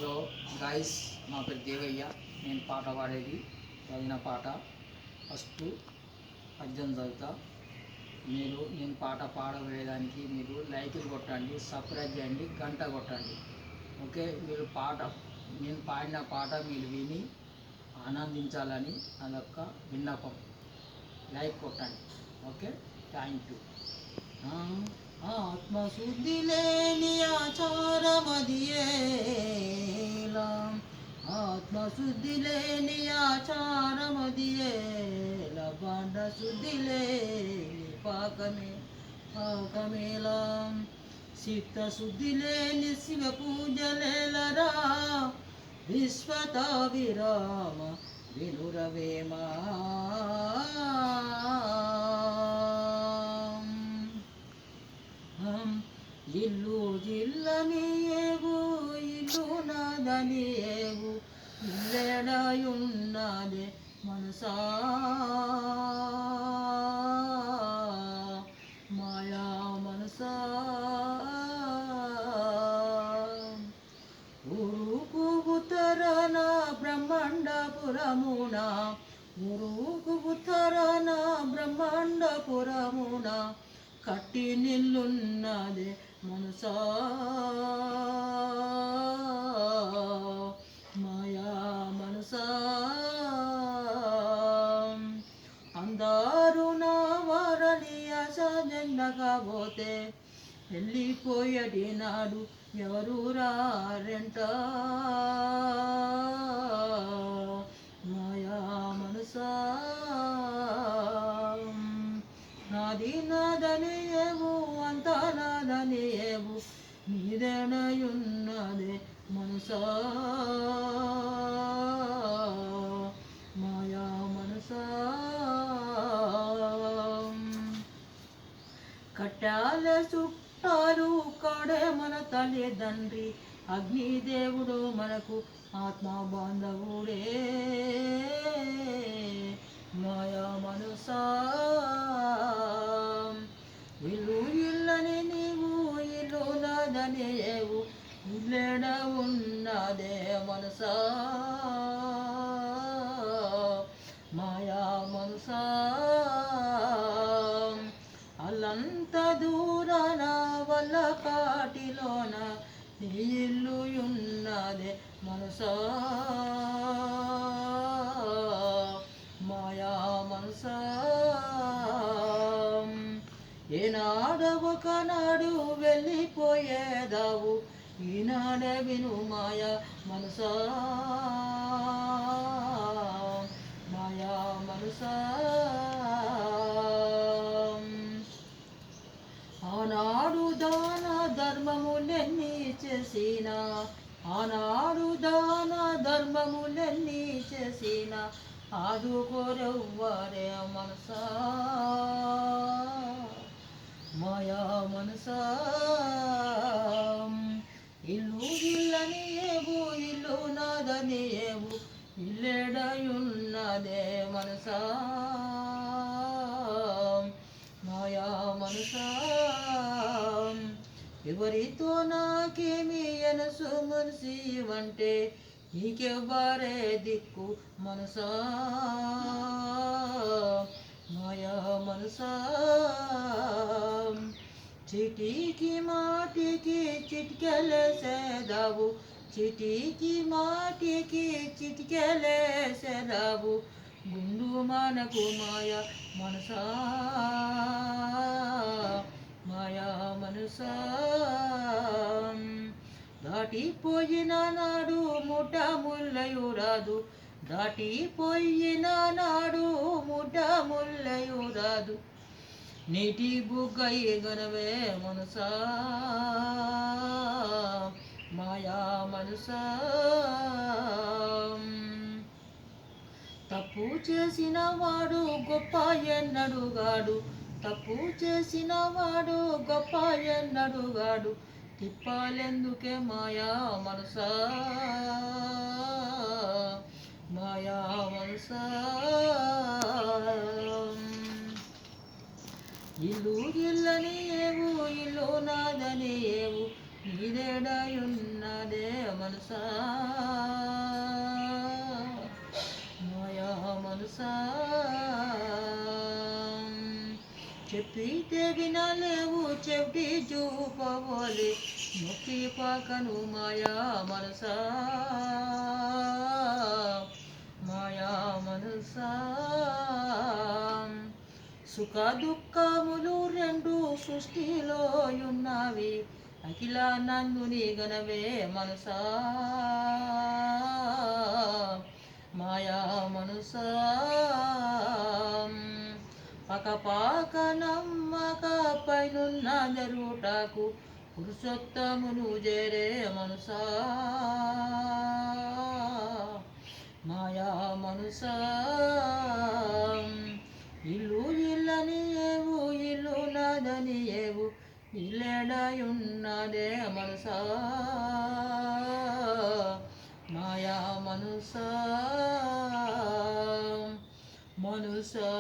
Hello guys, నా పేరు దేవయ్య. నేను పాట పాడేది చదివిన పాట ఫస్ట్ పద్యం చదువుతా. నేను పాట పాడవేయడానికి మీరు లైకులు కొట్టండి, సబ్స్క్రైబ్ చేయండి, గంట కొట్టండి. ఓకే, నేను పాడిన పాట మీరు విని ఆనందించాలని అదొక్క విన్నపం. లైక్ కొట్టండి. Okay, thank you. ఆత్మశుద్ధి లేని ఆచారమదియేలా, ఆత్మశుద్ధి లేని ఆచారమదియేలా, బండ శుద్ధి లేని పాకమేలా, చిత్తశుద్ధి లేని శివ పూజలేలరా, విశ్వత విరామ వినురవేమా. ఇల్లు జిల్లని ఏవు, ఇల్లు నాదని ఏవు, ఇల్లెడయున్నదే మనసా, మాయా మనసా. ఉరుకు ఉత్తరన బ్రహ్మాండపురమున, ఉరుకు ఉత్తరన బ్రహ్మాండపురమున, కట్టి నిల్లున్నదే మనసా, మాయా మనసా. అందరూ నా వారని అసజెండకపోతే, వెళ్ళిపోయేటి నాడు ఎవరు రారెంట, మాయా మనసా. నాది నాదని ఏవు, అంతా నాదని ఏవు, నీదేనయున్నదే మనసా, మాయా మనసా. కట్టాల చుట్టాలు కాడే మన తల్లిదండ్రి, అగ్నిదేవుడు మనకు ఆత్మ బాంధవుడే, మాయా మనసా. ఇల్లు ఇల్లని నీవు, ఇల్లు నాదని ఏవు, ఇల్లెడ ఉన్నదే మనసా, మాయా మనసా. అల్లంత దూరాన వల్ల కాటిలోన నీ ఇల్లు ఉన్నదే మనసా, మాయా మనసా. ఏనాడ ఒకనాడు వెళ్ళిపోయేదావు, ఈనాడే విను మాయా మనసా, మాయా మనసా. ఆనాడు దాన ధర్మములెన్ని చేసినా, ఆనాడు దాన ధర్మములెన్ని చేసినా, ఆదుకోరెవ్వరే మనసా, మాయా మనసా. ఇల్లు ఇల్లని ఏవు, ఇల్లు నాదని ఏవు, ఇల్లెడయున్నదే మనసా, మాయా మనసా. ఎవరితో నాకేమి ఎనసు మనసి అంటే, నీకెవ్వరే దిక్కు మనసా, మాయా మనసా. చిటికి మాటికి చిటికెలేసేదావు, చిటికి మాటికి చిటికెలేసేదావు, గుండు మనకు మాయా మనసా, మాయా మనసా. దాటిపోయిన నాడు ముఠ ముల్లయురాదు, దాటిపోయిన నాడు ముఠ ముల్లయురాదు, నీటి బుగ్గై గనవే మనసా, మాయా మనసా. తప్పు చేసిన వాడు గొప్ప ఎన్నడుగాడు, తప్పు చేసిన వాడు గొప్ప ఎన్నడుగాడు, తిప్పాలెందుకే మాయా మనసా, మాయా మనసా. ఇల్లు ఇల్లని ఏవు, ఇల్లు నాదని ఏవు, నీదేడయున్నదే మనసా మాయా మనసా చెప్పితే వినలేవు చెవిటి చూపవోలే నొక్కి పాకను మాయా మనసా మాయా మనసా సుఖ దుఃఖములు రెండు సృష్టిలో ఉన్నవి అఖిల నందుని గనవే మనసా మాయా మనసా పకపాక నమ్మక పైనున్న జరుటకు పురుషోత్తమును చేరే మనసా మాయా మనసా ఇల్లు ఇల్లని ఏవు ఇల్లు నాదని ఏవు ఇల్లెడయున్నదే మనసా మాయా మనసా మనసా